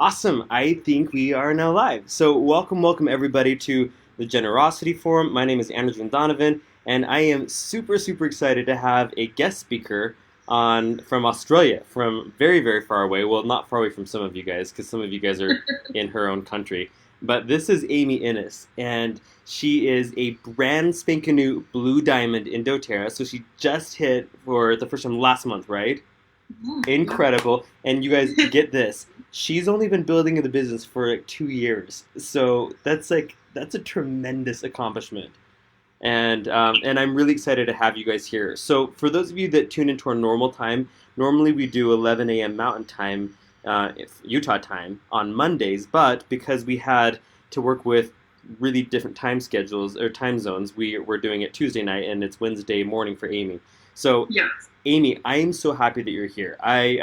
Awesome. I think we are now live. So, welcome everybody to the Generosity Forum. My name is Andrew Donovan, and I am super excited to have a guest speaker on from Australia, from very far away. Well, not far away from some of you guys, because some of you guys are in her own country. But this is Amy Innes, and she is a brand spanking new blue diamond in DoTerra. So she just hit for the first time last month, right? Incredible. And you guys get this. She's only been building the business for like 2 years. So that's a tremendous accomplishment. And I'm really excited to have you guys here. So for those of you that tune into our normal time, normally we do 11 a.m. Mountain Time, Utah time on Mondays. But because we had to work with really different time schedules or time zones, we're doing it Tuesday night, and it's Wednesday morning for Amy. So Yeah. Amy, I am so happy that you're here. I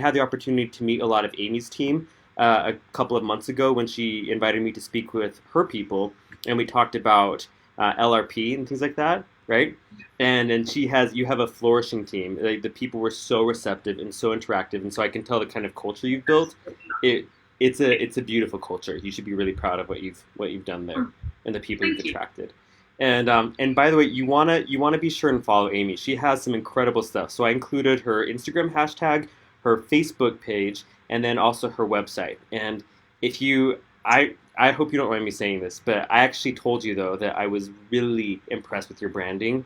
had the opportunity to meet a lot of Amy's team a couple of months ago when she invited me to speak with her people, and we talked about LRP and things like that, right? And then you have a flourishing team. Like, the people were so receptive and so interactive, and so I can tell the kind of culture you've built. It it's a beautiful culture. You should be really proud of what you've done there Oh, and the people you've thank you. attracted. And by the way, you wanna be sure and follow Amy. She has some incredible stuff. So I included her Instagram hashtag, her Facebook page, and then also her website. And if you, I hope you don't mind me saying this, but I actually told you though that I was really impressed with your branding,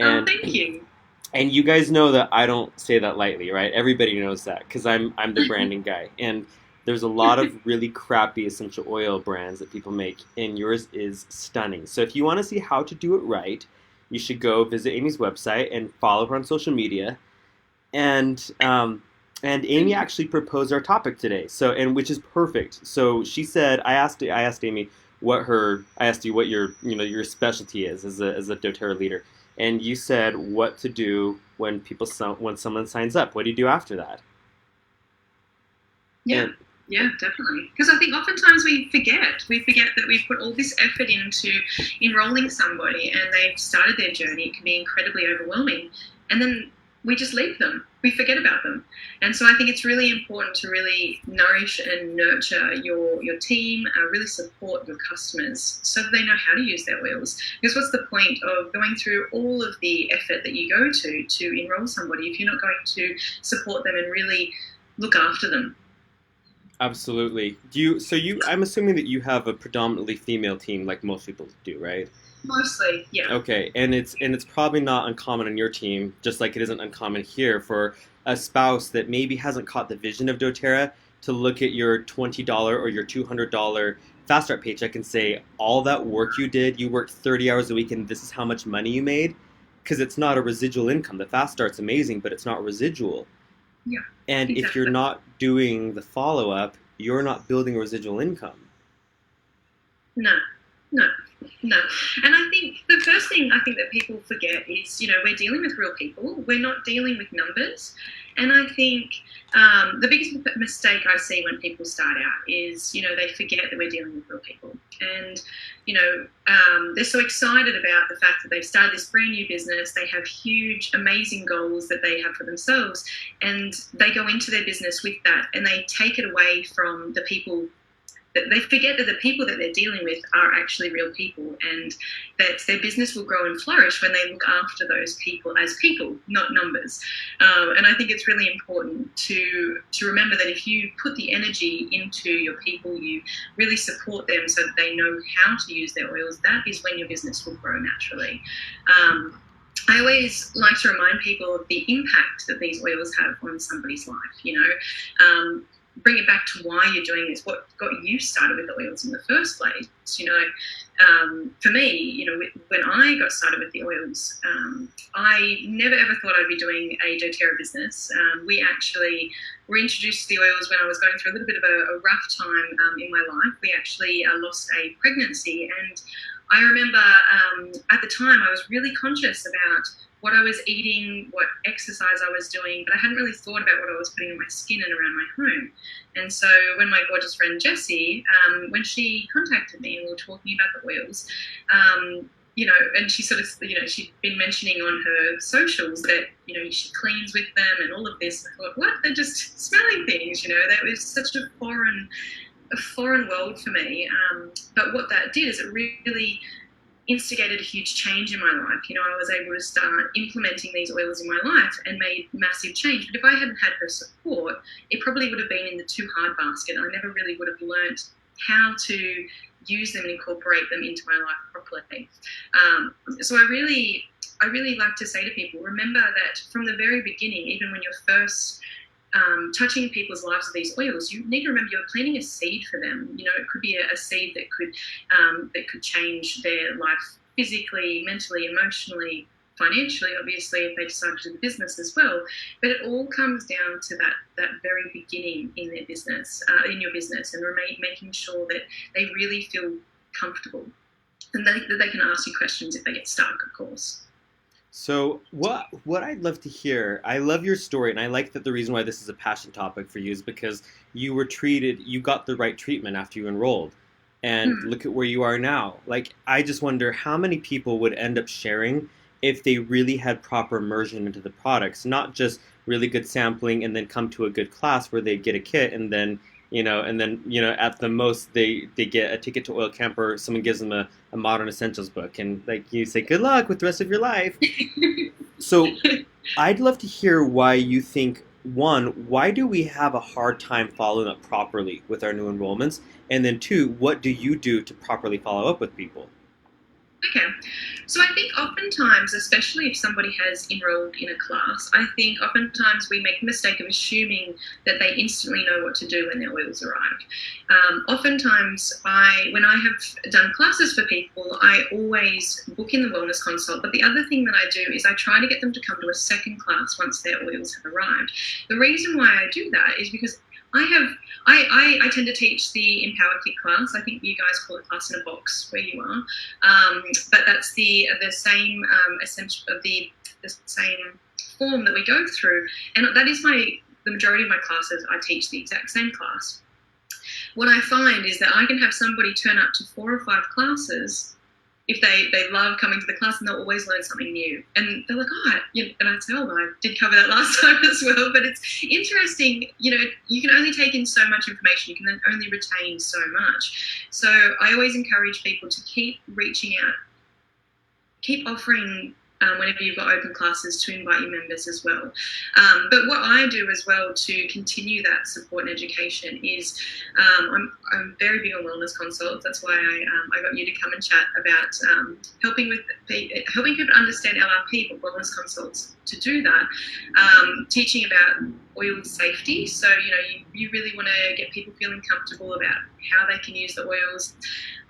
Oh, and thank you. and you guys know that I don't say that lightly, right? Everybody knows that because I'm the branding guy. And there's a lot of really crappy essential oil brands that people make, and yours is stunning. So if you want to see how to do it right, you should go visit Amy's website and follow her on social media. And and Amy Thank you. actually proposed our topic today. So, and which is perfect. So she said, I asked Amy I asked you what your specialty is as a DoTerra leader, and you said what to do when someone signs up. What do you do after that? Yeah, And yeah, definitely. Because I think oftentimes we forget. We forget that we've put all this effort into enrolling somebody and they've started their journey. It can be incredibly overwhelming. And then we just leave them. We forget about them. And so I think it's really important to really nourish and nurture your team, really support your customers so that they know how to use their oils. Because what's the point of going through all of the effort that you go to enroll somebody if you're not going to support them and really look after them? absolutely. I'm assuming that you have a predominantly female team like most people do, right? Mostly, yeah. Okay, and it's probably not uncommon on your team, just like it isn't uncommon here for a spouse that maybe hasn't caught the vision of DoTerra to look at your $20 or your $200 fast start paycheck and say, all that work you did, you worked 30 hours a week, and this is how much money you made, because it's not a residual income. The fast start's amazing, but it's not residual. Yeah, And if you're exactly. not doing the follow up, you're not building residual income. No, no, no. And I think the first thing I think that people forget is, we're dealing with real people. We're not dealing with numbers. And I think the biggest mistake I see when people start out is, they forget that we're dealing with real people. And, they're so excited about the fact that they've started this brand new business. They have huge, amazing goals that they have for themselves. And they go into their business with that and they take it away from the people. They forget that the people that they're dealing with are actually real people, and that their business will grow and flourish when they look after those people as people, not numbers. And I think it's really important to remember that if you put the energy into your people, you really support them so that they know how to use their oils, that is when your business will grow naturally. Um, I always like to remind people of the impact that these oils have on somebody's life. Bring it back to why you're doing this, what got you started with the oils in the first place. For me, when I got started with the oils, I never ever thought I'd be doing a doTERRA business. We actually were introduced to the oils when I was going through a little bit of a rough time in my life. We actually lost a pregnancy, and I remember at the time I was really conscious about what I was eating, what exercise I was doing, but I hadn't really thought about what I was putting on my skin and around my home. And so when my gorgeous friend Jessie, when she contacted me and we were talking about the oils, and she sort of, she'd been mentioning on her socials that, she cleans with them and all of this. I thought, what? They're just smelling things, that was such a foreign world for me. But what that did is it really instigated a huge change in my life. I was able to start implementing these oils in my life and made massive change. But if I hadn't had her support, it probably would have been in the too hard basket. I never really would have learnt how to use them and incorporate them into my life properly. So I really like to say to people, remember that from the very beginning, even when you're first touching people's lives with these oils, you need to remember you're planting a seed for them. It could be a seed that could change their life physically, mentally, emotionally, financially, obviously, if they decide to do the business as well. But it all comes down to that very beginning in their business, in your business, and making sure that they really feel comfortable and that they can ask you questions if they get stuck, of course. So what I'd love to hear, I love your story, and I like that the reason why this is a passion topic for you is because you got the right treatment after you enrolled. And look at where you are now. Like, I just wonder how many people would end up sharing if they really had proper immersion into the products, not just really good sampling and then come to a good class where they get a kit and then at the most they get a ticket to Oil Camp, or someone gives them a Modern Essentials book, and like you say, good luck with the rest of your life. So I'd love to hear why you think, one, why do we have a hard time following up properly with our new enrollments? And then two, what do you do to properly follow up with people? Okay, so I think oftentimes, especially if somebody has enrolled in a class, I think oftentimes we make the mistake of assuming that they instantly know what to do when their oils arrive. Oftentimes, when I have done classes for people, I always book in the wellness consult. But the other thing that I do is I try to get them to come to a second class once their oils have arrived. The reason why I do that is because I tend to teach the Empower Kit class. I think you guys call it class in a box where you are, but that's the same essential of the same form that we go through, and that is the majority of my classes. I teach the exact same class. What I find is that I can have somebody turn up to 4 or 5 classes if they love coming to the class, and they'll always learn something new. And they're like, and I'd say, I did cover that last time as well. But it's interesting, you can only take in so much information. You can then only retain so much. So I always encourage people to keep reaching out, keep offering whenever you've got open classes, to invite your members as well. But what I do as well to continue that support and education is I'm very big on wellness consults. That's why I got you to come and chat about helping people understand LRP, but wellness consults to do that. Teaching about oil safety. So, you really want to get people feeling comfortable about how they can use the oils.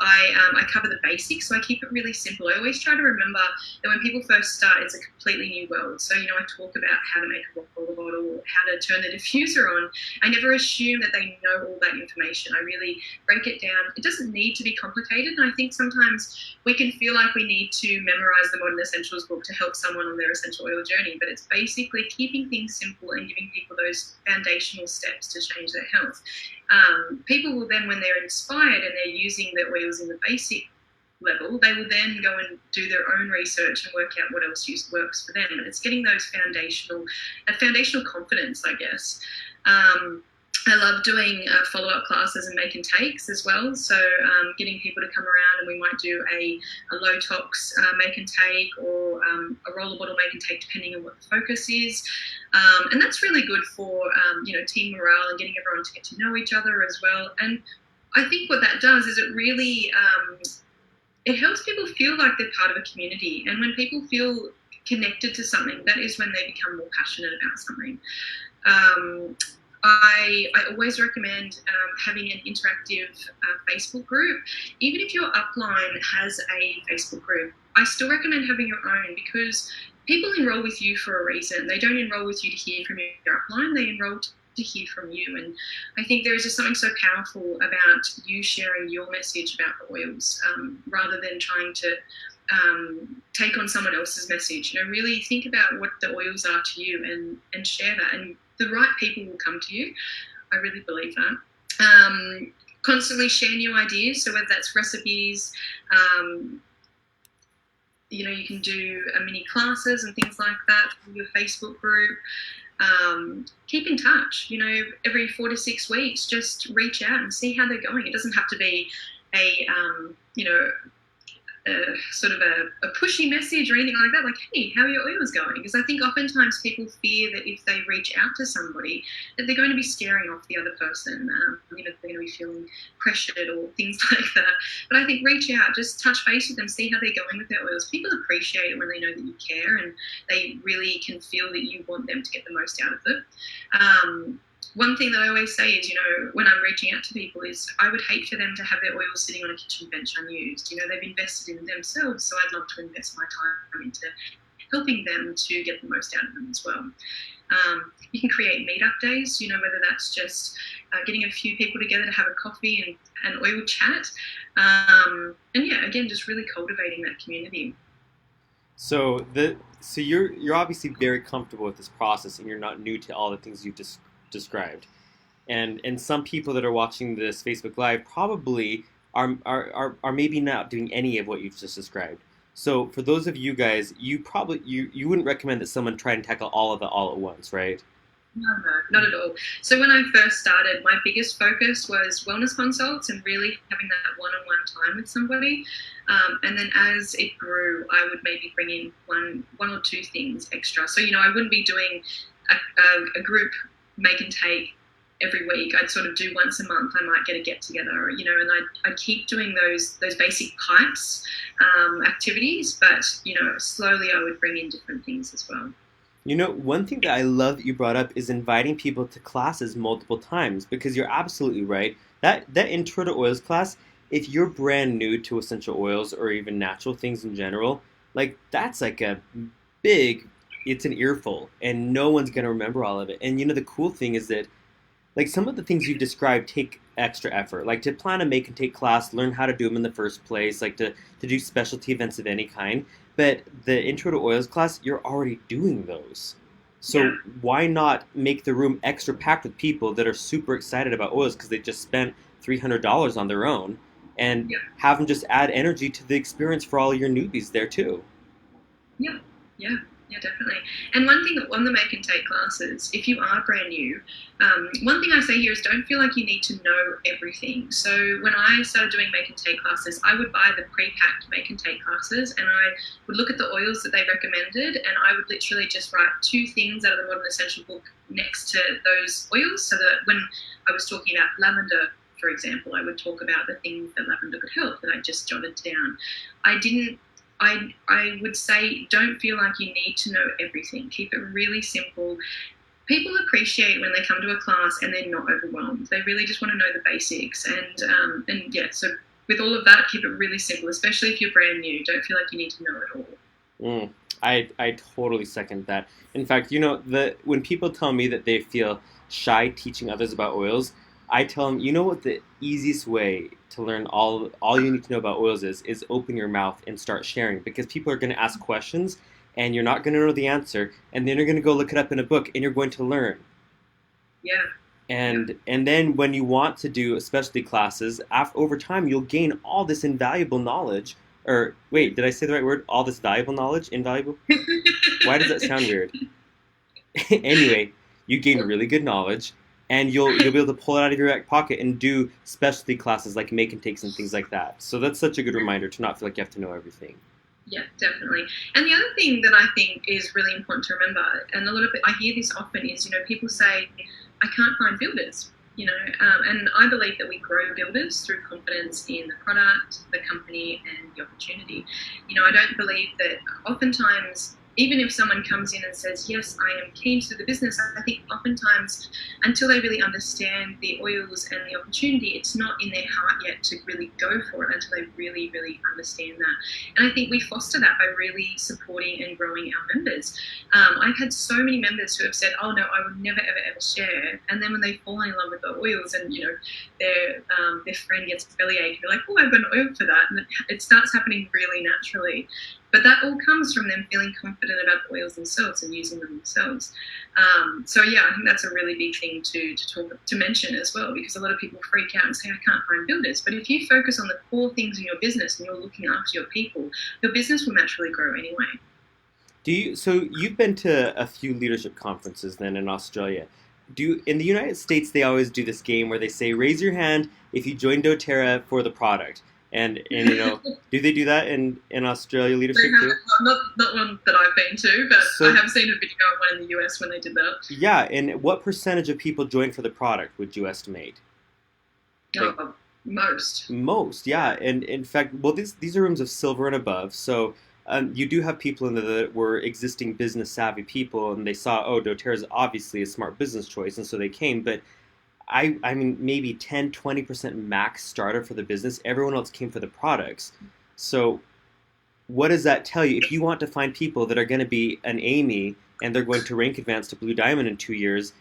I cover the basics, so I keep it really simple. I always try to remember that when people first start, it's a completely new world. So, I talk about how to make a rock roller bottle, how to turn the diffuser on. I never assume that they know all that information. I really break it down. It doesn't need to be complicated. And I think sometimes we can feel like we need to memorize the Modern Essentials book to help someone on their essential oil journey. But it's basically keeping things simple and giving people those foundational steps to change their health. People will then, when they're inspired and they're using the oils in the basic level, they will then go and do their own research and work out what else works for them. And it's getting those foundational confidence, I guess. I love doing follow-up classes and make and takes as well. So getting people to come around, and we might do a low tox make and take, or a roller bottle make and take, depending on what the focus is. And that's really good for team morale and getting everyone to get to know each other as well. And I think what that does is it really it helps people feel like they're part of a community. And when people feel connected to something, that is when they become more passionate about something. I always recommend having an interactive Facebook group. Even if your upline has a Facebook group, I still recommend having your own, because people enroll with you for a reason. They don't enroll with you to hear from your upline. They enroll to hear from you. And I think there is just something so powerful about you sharing your message about the oils, rather than trying to take on someone else's message. Really think about what the oils are to you and share that. And the right people will come to you. I really believe that. Constantly share new ideas. So whether that's recipes, You can do mini classes and things like that through your Facebook group. Keep in touch. Every 4 to 6 weeks, just reach out and see how they're going. It doesn't have to be a sort of a pushy message or anything like that, like, hey, how are your oils going? Because I think oftentimes people fear that if they reach out to somebody, that they're going to be scaring off the other person, they're going to be feeling pressured or things like that. But I think reach out, just touch base with them, see how they're going with their oils. People appreciate it when they know that you care and they really can feel that you want them to get the most out of it. One thing that I always say is, when I'm reaching out to people is I would hate for them to have their oils sitting on a kitchen bench unused. They've invested in themselves, so I'd love to invest my time into helping them to get the most out of them as well. You can create meetup days, whether that's just getting a few people together to have a coffee and oil chat. And yeah, again, just really cultivating that community. So you're obviously very comfortable with this process, and you're not new to all the things you've just described. And some people that are watching this Facebook Live probably are maybe not doing any of what you've just described. So for those of you guys, you wouldn't recommend that someone try and tackle all of it all at once, right? No, not at all. So when I first started, my biggest focus was wellness consults and really having that one-on-one time with somebody. And then as it grew, I would maybe bring in one or two things extra. So, I wouldn't be doing a group make and take every week. I'd sort of do once a month. I might get a get together, and I'd keep doing those basic pipes activities, but slowly I would bring in different things as well. One thing that I love that you brought up is inviting people to classes multiple times, because you're absolutely right. That intro to oils class, if you're brand new to essential oils or even natural things in general, like that's like a big, it's an earful, and no one's going to remember all of it. And the cool thing is that like some of the things you've described take extra effort, like to plan a make and take class, learn how to do them in the first place, like to do specialty events of any kind. But the intro to oils class, you're already doing those. So Yeah. why not make the room extra packed with people that are super excited about oils because they just spent $300 on their own, and Yeah. have them just add energy to the experience for all your newbies there too? Yeah, yeah, yeah, definitely. And one thing on the make and take classes, if you are brand new, one thing I say here is don't feel like you need to know everything. So when I started doing make and take classes, I would buy the pre-packed make and take classes, and I would look at the oils that they recommended, and I would literally just write two things out of the Modern Essential book next to those oils, so that when I was talking about lavender, for example, I would talk about the things that lavender could help that I just jotted down. I didn't I would say don't feel like you need to know everything. Keep it really simple. People appreciate when they come to a class and they're not overwhelmed. They really just want to know the basics. And yeah, so with all of that, keep it really simple, especially if you're brand new. Don't feel like you need to know it all. Mm, I totally second that. In fact, when people tell me that they feel shy teaching others about oils, I tell them, what the easiest way to learn all you need to know about oils is open your mouth and start sharing, because people are going to ask questions and you're not going to know the answer, and then you're going to go look it up in a book and you're going to learn. Yeah. And then when you want to do specialty classes, over time you'll gain all this invaluable knowledge. Or wait, did I say the right word? All this valuable knowledge? Invaluable? Why does that sound weird? Anyway, you gain really good knowledge, and you'll be able to pull it out of your back pocket and do specialty classes like make and takes and things like that. So that's such a good reminder to not feel like you have to know everything. Yeah, definitely. And the other thing that I think is really important to remember, and a lot of it, I hear this often, is people say, I can't find builders. And I believe that we grow builders through confidence in the product, the company, and the opportunity. I don't believe that oftentimes, even if someone comes in and says, yes, I am keen to do the business, I think oftentimes until they really understand the oils and the opportunity, it's not in their heart yet to really go for it until they really, really understand that. And I think we foster that by really supporting and growing our members. I've had so many members who have said, oh no, I would never, ever, ever share. And then when they fall in love with the oils and, their friend gets bellyache, they're like, oh, I've got an oil for that. And it starts happening really naturally. But that all comes from them feeling confident about the oils themselves and using them themselves. So yeah, I think that's a really big thing to mention as well, because a lot of people freak out and say, I can't find builders. But if you focus on the core things in your business and you're looking after your people, your business will naturally grow anyway. So you've been to a few leadership conferences then in Australia. In the United States they always do this game where they say raise your hand if you joined doTERRA for the product. And do they do that in Australia leadership too? Not one that I've been to, but I have seen a video of one in the US when they did that. Yeah, and what percentage of people join for the product would you estimate? Most. Most, yeah. And in fact, well, these are rooms of silver and above, so you do have people in there that were existing business savvy people, and they saw, oh, doTERRA is obviously a smart business choice, and so they came. But I mean, maybe 10, 20% max starter for the business. Everyone else came for the products. So what does that tell you? If you want to find people that are going to be an Amy and they're going to rank advance to Blue Diamond in 2 years,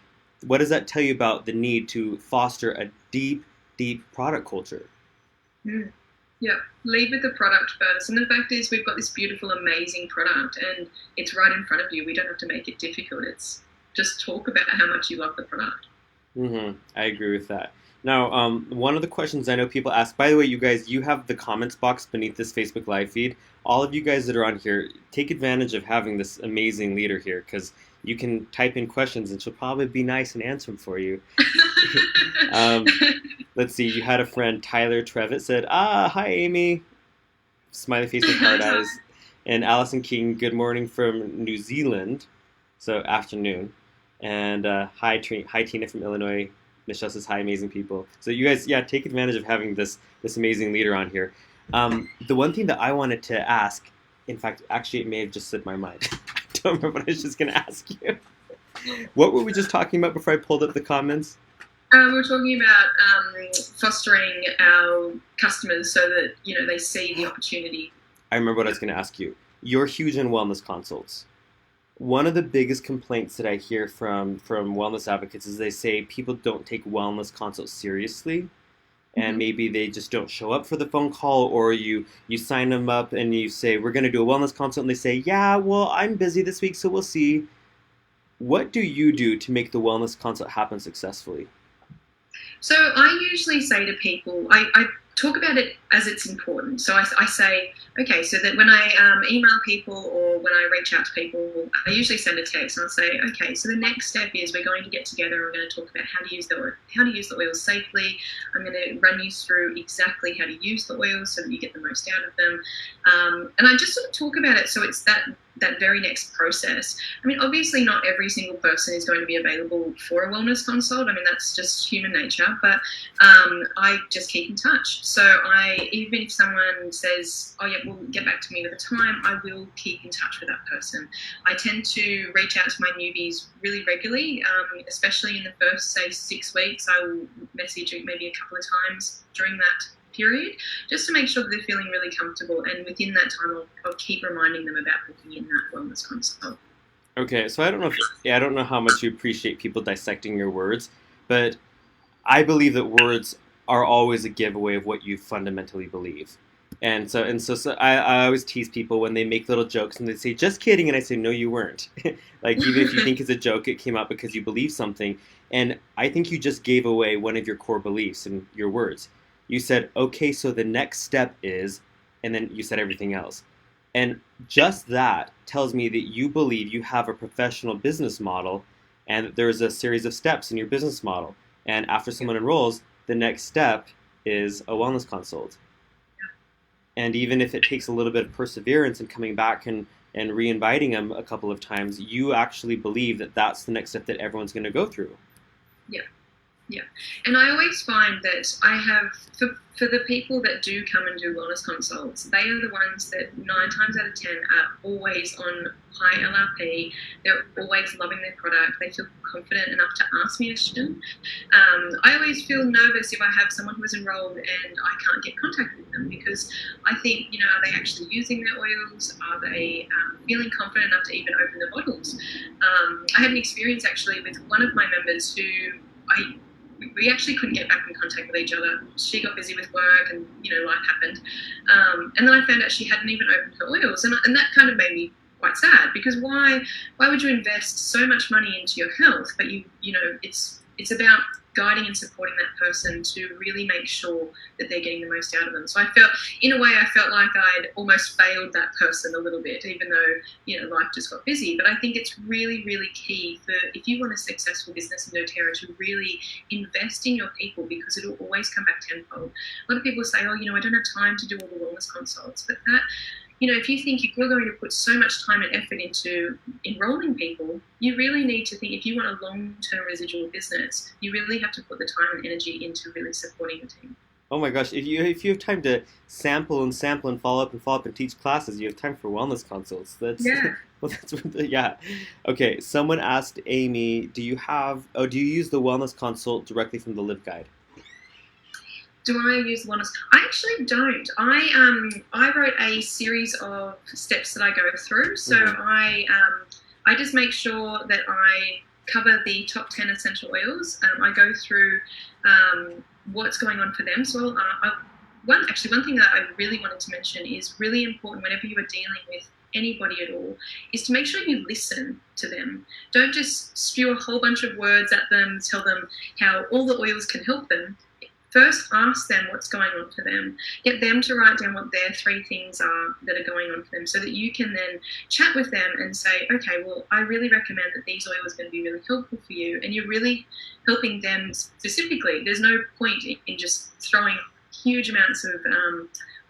what does that tell you about the need to foster a deep, deep product culture? Yeah, lead with the product first. And the fact is, we've got this beautiful, amazing product, and it's right in front of you. We don't have to make it difficult. It's just talk about how much you love the product. I agree with that. Now, one of the questions I know people ask, by the way, you guys, you have the comments box beneath this Facebook Live feed. All of you guys that are on here, take advantage of having this amazing leader here, because you can type in questions and she'll probably be nice and answer them for you. Let's see, you had a friend, Tyler Trevitt, said, hi, Amy. Smiley face with hard eyes. And Allison King, good morning from New Zealand. So, afternoon. And hi, Tina from Illinois. Michelle says, hi, amazing people. So you guys, yeah, take advantage of having this amazing leader on here. The one thing that I wanted to ask, in fact, actually, it may have just slipped my mind. I don't remember what I was just going to ask you. What were we just talking about before I pulled up the comments? We were talking about fostering our customers so that, they see the opportunity. I remember what I was going to ask you. You're huge in wellness consults. One of the biggest complaints that I hear from wellness advocates is they say people don't take wellness consults seriously, and maybe they just don't show up for the phone call, or you sign them up and you say, we're going to do a wellness consult, and they say, yeah, well, I'm busy this week, so we'll see. What do you do to make the wellness consult happen successfully? So I usually say to people, I talk about it as it's important. So I say, okay, so that when I email people or when I reach out to people, I usually send a text and I'll say, okay, so the next step is we're going to get together and we're going to talk about how to use the oils safely. I'm going to run you through exactly how to use the oils so that you get the most out of them. And I just sort of talk about it so it's that very next process. I mean, obviously not every single person is going to be available for a wellness consult. I mean, that's just human nature, but I just keep in touch. So even if someone says, oh yeah, well, get back to me with a time, I will keep in touch with that person. I tend to reach out to my newbies really regularly, especially in the first, say, 6 weeks. I will message maybe a couple of times during that period, just to make sure that they're feeling really comfortable. And within that time, I'll keep reminding them about booking in that wellness consult. Okay, so I don't know how much you appreciate people dissecting your words, but I believe that words are always a giveaway of what you fundamentally believe. And so I always tease people when they make little jokes and they say, just kidding, and I say, no, you weren't. Like, even if you think it's a joke, it came out because you believe something. And I think you just gave away one of your core beliefs in your words. You said, okay, so the next step is, and then you said everything else. And just that tells me that you believe you have a professional business model and that there's a series of steps in your business model. And after someone enrolls, the next step is a wellness consult. And even if it takes a little bit of perseverance and coming back and re-inviting them a couple of times, you actually believe that that's the next step that everyone's going to go through. Yeah. And I always find that I have, for the people that do come and do wellness consults, they are the ones that 9 times out of 10 are always on high LRP. They're always loving their product. They feel confident enough to ask me a question. I always feel nervous if I have someone who is enrolled and I can't get contact with them, because I think, are they actually using their oils? Are they feeling confident enough to even open the bottles? I had an experience actually with one of my members who we actually couldn't get back in contact with each other. She got busy with work, and life happened. And then I found out she hadn't even opened her oils, and that kind of made me quite sad, because why would you invest so much money into your health, but it's about guiding and supporting that person to really make sure that they're getting the most out of them. So I felt like I'd almost failed that person a little bit, even though life just got busy. But I think it's really, really key for, if you want a successful business in doTERRA, to really invest in your people, because it'll always come back tenfold. A lot of people say, oh, I don't have time to do all the wellness consults, but that, if you think you're going to put so much time and effort into enrolling people, you really need to think, if you want a long-term residual business, you really have to put the time and energy into really supporting the team. Oh my gosh, if you have time to sample and follow up and teach classes, you have time for wellness consults. Yeah. Okay, someone asked Amy, do you use the wellness consult directly from the Live Guide? Do I use wellness? I actually don't. I wrote a series of steps that I go through. So I just make sure that I cover the top 10 essential oils. I go through what's going on for them. So one thing that I really wanted to mention is really important whenever you are dealing with anybody at all, is to make sure you listen to them. Don't just spew a whole bunch of words at them, tell them how all the oils can help them. First, ask them what's going on for them. Get them to write down what their 3 things are that are going on for them, so that you can then chat with them and say, okay, well, I really recommend that these oils are going to be really helpful for you. And you're really helping them specifically. There's no point in just throwing huge amounts of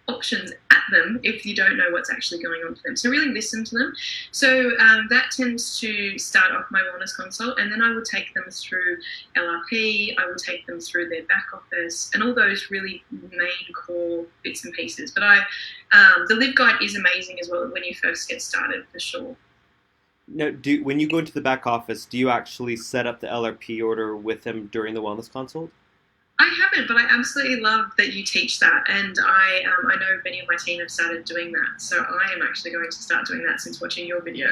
options at them if you don't know what's actually going on for them. So really listen to them. So that tends to start off my wellness consult, and then I will take them through LRP, I will take them through their back office, and all those really main core bits and pieces. But the Live Guide is amazing as well when you first get started, for sure. Now, when you go into the back office, do you actually set up the LRP order with them during the wellness consult? I haven't, but I absolutely love that you teach that, and I know many of my team have started doing that, so I am actually going to start doing that since watching your video.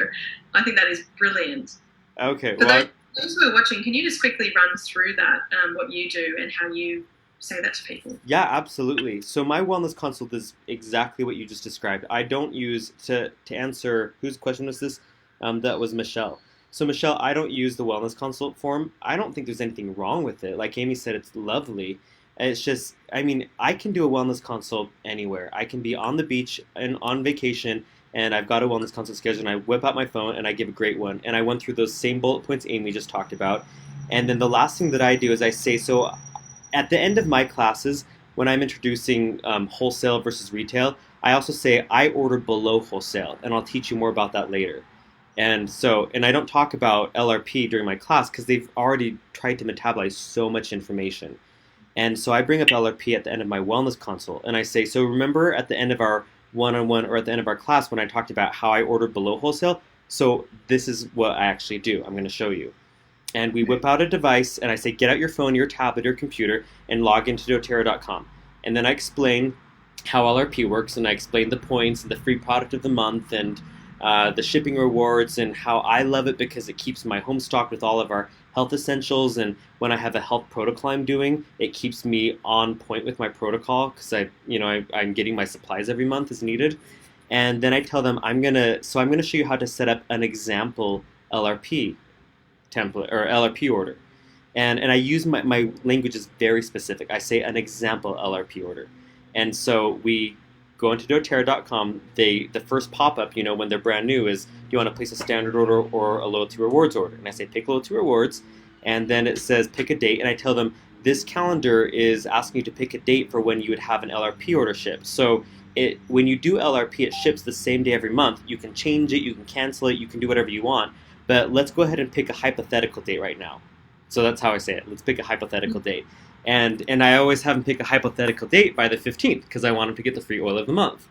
I think that is brilliant. Okay, For those who are watching, can you just quickly run through that, what you do and how you say that to people? Yeah, absolutely. So my wellness consult is exactly what you just described. I don't use, to answer, whose question was this? That was Michelle. So Michelle, I don't use the wellness consult form. I don't think there's anything wrong with it. Like Amy said, it's lovely. It's just, I can do a wellness consult anywhere. I can be on the beach and on vacation, and I've got a wellness consult schedule, and I whip out my phone and I give a great one. And I went through those same bullet points Amy just talked about. And then the last thing that I do is I say, so at the end of my classes, when I'm introducing wholesale versus retail, I also say I order below wholesale, and I'll teach you more about that later. And I don't talk about LRP during my class because they've already tried to metabolize so much information. And so I bring up LRP at the end of my wellness consult, and I say, so remember at the end of our one-on-one or at the end of our class when I talked about how I order below wholesale? So this is what I actually do. I'm going to show you. And we whip out a device, and I say, get out your phone, your tablet, your computer, and log into doTERRA.com. And then I explain how LRP works, and I explain the points and the free product of the month, and the shipping rewards, and how I love it because it keeps my home stocked with all of our health essentials, and when I have a health protocol I'm doing, it keeps me on point with my protocol because I'm getting my supplies every month as needed. And then I tell them I'm gonna show you how to set up an example LRP template or LRP order, and I use my language is very specific. I say an example LRP order, and so we go into doTERRA.com, the first pop-up, when they're brand new is, do you want to place a standard order or a loyalty rewards order? And I say, pick loyalty rewards, and then it says, pick a date, and I tell them, this calendar is asking you to pick a date for when you would have an LRP order ship. So when you do LRP, it ships the same day every month. You can change it, you can cancel it, you can do whatever you want, but let's go ahead and pick a hypothetical date right now. So that's how I say it. Let's pick a hypothetical date. And I always have them pick a hypothetical date by the 15th because I want them to get the free oil of the month.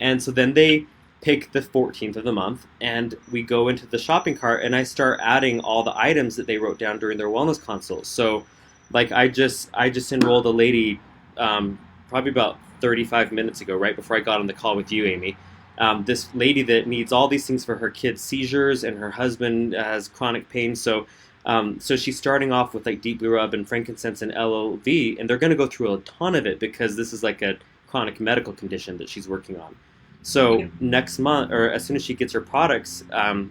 And so then they pick the 14th of the month, and we go into the shopping cart, and I start adding all the items that they wrote down during their wellness consult. So, like I just enrolled a lady probably about 35 minutes ago, right before I got on the call with you, Amy. This lady that needs all these things for her kids' seizures, and her husband has chronic pain. So So she's starting off with like deep blue rub and frankincense and LLV, and they're going to go through a ton of it because this is like a chronic medical condition that she's working on. So Yeah. next month, or as soon as she gets her products,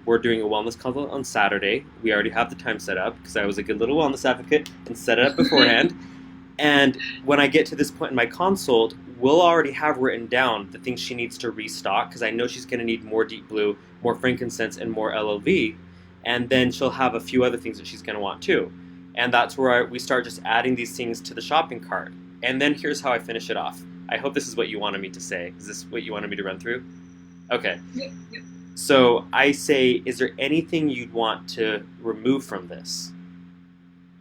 we're doing a wellness consult on Saturday. We already have the time set up because I was a good little wellness advocate and set it up beforehand. And when I get to this point in my consult, we'll already have written down the things she needs to restock because I know she's going to need more deep blue, more frankincense, and more LLV. And then she'll have a few other things that she's going to want too. And that's where we start just adding these things to the shopping cart. And then here's how I finish it off. I hope this is what you wanted me to say. Is this what you wanted me to run through? Okay. Yeah. Yeah. So I say, is there anything you'd want to remove from this?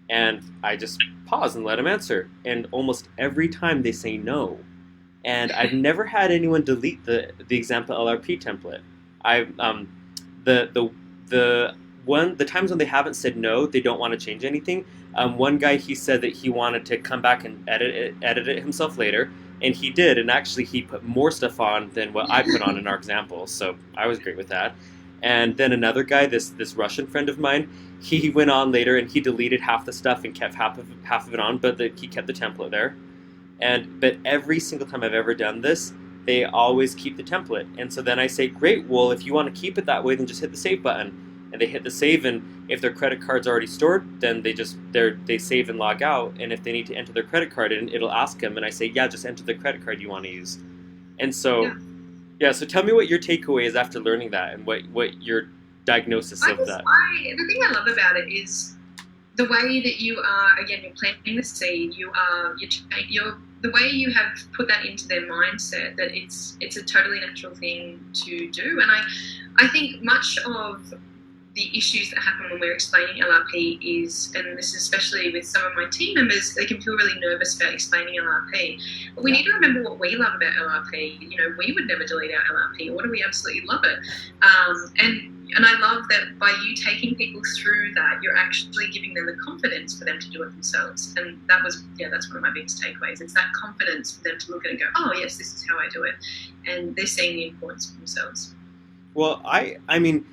And I just pause and let them answer. And almost every time they say no. And I've never had anyone delete the example LRP template. I the times when they haven't said no, they don't want to change anything. One guy, he said that he wanted to come back and edit it himself later, and he did. And actually, he put more stuff on than what I put on in our example. So I was great with that. And then another guy, this Russian friend of mine, he went on later and he deleted half the stuff and kept half of it on, but he kept the template there. But every single time I've ever done this, they always keep the template. And so then I say, great, well, if you want to keep it that way, then just hit the save button. And they hit the save, and if their credit card's already stored, then they save and log out. And if they need to enter their credit card in, it'll ask them, and I say, yeah, just enter the credit card you want to use. And so, yeah, so tell me what your takeaway is after learning that, and what your diagnosis of that. The thing I love about it is the way that you are, again, you're planting the seed, you're the way you have put that into their mindset that it's a totally natural thing to do. And I think much of the issues that happen when we're explaining LRP is, and this is especially with some of my team members, they can feel really nervous about explaining LRP. But we need to remember what we love about LRP. You know, we would never delete our LRP, or do we absolutely love it? And I love that by you taking people through that, you're actually giving them the confidence for them to do it themselves. And that's one of my biggest takeaways. It's that confidence for them to look at it and go, oh, yes, this is how I do it. And they're seeing the importance for themselves. Well, I mean,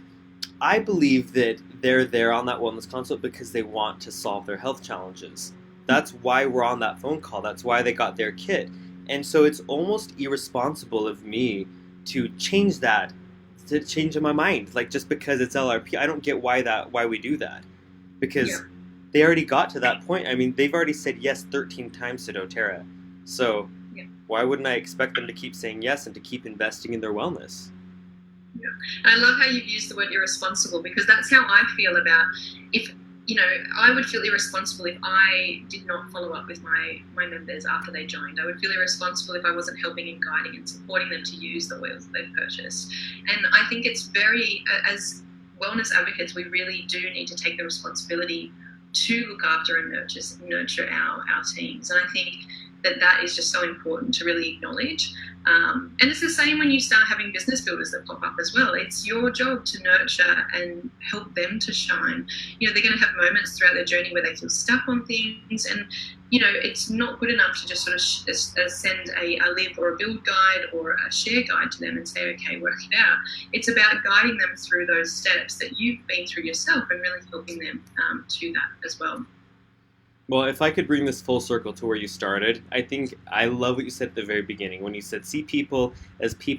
I believe that they're there on that wellness consult because they want to solve their health challenges. That's why we're on that phone call. That's why they got their kit. And so it's almost irresponsible of me to change in my mind. Like, just because it's LRP, I don't get why we do that. Because they already got to that point. I mean, they've already said yes 13 times to doTERRA. So why wouldn't I expect them to keep saying yes and to keep investing in their wellness? Yeah. And I love how you've used the word irresponsible, because that's how I feel about I would feel irresponsible if I did not follow up with my members after they joined. I would feel irresponsible if I wasn't helping and guiding and supporting them to use the oils that they've purchased. And I think it's very, as wellness advocates, we really do need to take the responsibility to look after and nurture our teams. And I think that is just so important to really acknowledge. And it's the same when you start having business builders that pop up as well. It's your job to nurture and help them to shine. You know, they're going to have moments throughout their journey where they feel stuck on things, and it's not good enough to just sort of send a live or a build guide or a share guide to them and say, okay, work it out. It's about guiding them through those steps that you've been through yourself and really helping them to that as well. Well, if I could bring this full circle to where you started, I think I love what you said at the very beginning when you said see people,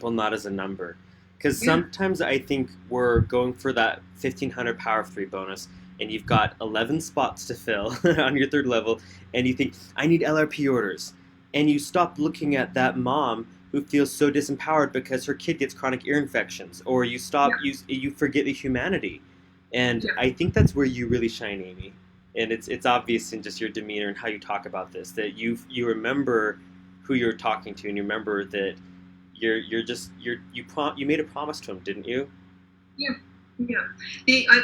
not as a number. Because sometimes I think we're going for that 1,500 Power of 3 bonus, and you've got 11 spots to fill on your third level, and you think, I need LRP orders. And you stop looking at that mom who feels so disempowered because her kid gets chronic ear infections, or you you forget the humanity. And I think that's where you really shine, Amy. And it's obvious in just your demeanor and how you talk about this, that you remember who you're talking to, and you remember that you made a promise to him, didn't you? Yeah.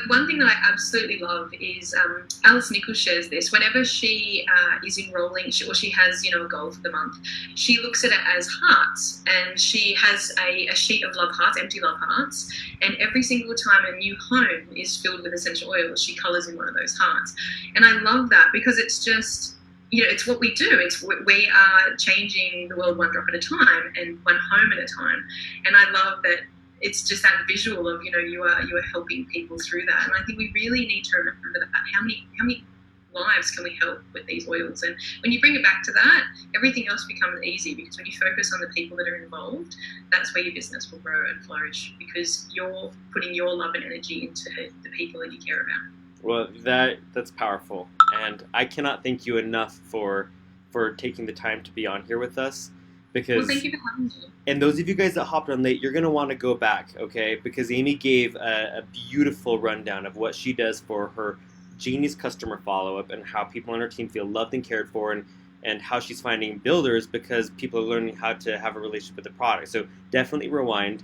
One thing that I absolutely love is Alice Nichols shares this. Whenever she is enrolling, she has a goal for the month, she looks at it as hearts, and she has a sheet of love hearts, empty love hearts, and every single time a new home is filled with essential oils, she colours in one of those hearts. And I love that because it's just, it's what we do. We are changing the world one drop at a time and one home at a time. And I love that it's just that visual of, you are helping people through that. And I think we really need to remember that how many lives can we help with these oils? And when you bring it back to that, everything else becomes easy, because when you focus on the people that are involved, that's where your business will grow and flourish, because you're putting your love and energy into the people that you care about. Well, that's powerful, and I cannot thank you enough for taking the time to be on here with us. Because, well, thank you for having me. And those of you guys that hopped on late, you're going to want to go back, okay? Because Amy gave a beautiful rundown of what she does for her genius customer follow-up, and how people on her team feel loved and cared for, and how she's finding builders because people are learning how to have a relationship with the product. So definitely rewind.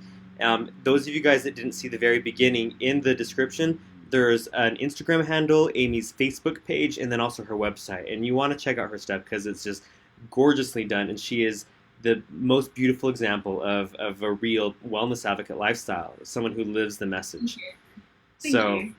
Those of you guys that didn't see the very beginning, in the description, there's an Instagram handle, Amy's Facebook page, and then also her website. And you want to check out her stuff because it's just gorgeously done, and she is the most beautiful example of a real wellness advocate lifestyle, someone who lives the message. Thank you.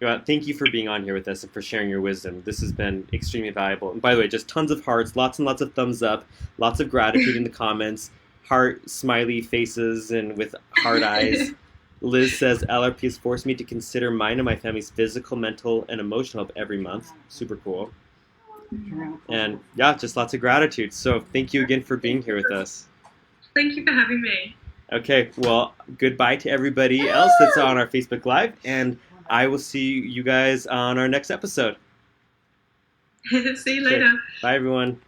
Thank you for being on here with us and for sharing your wisdom. This has been extremely valuable. And by the way, just tons of hearts, lots and lots of thumbs up, lots of gratitude in the comments, heart smiley faces and with heart eyes. Liz says, LRP has forced me to consider mine and my family's physical, mental, and emotional health every month. Super cool. And yeah, just lots of gratitude. So thank you again for being here with us. Thank you for having me. Okay, well, goodbye to everybody else that's on our Facebook Live, and I will see you guys on our next episode. See you later. Bye, everyone.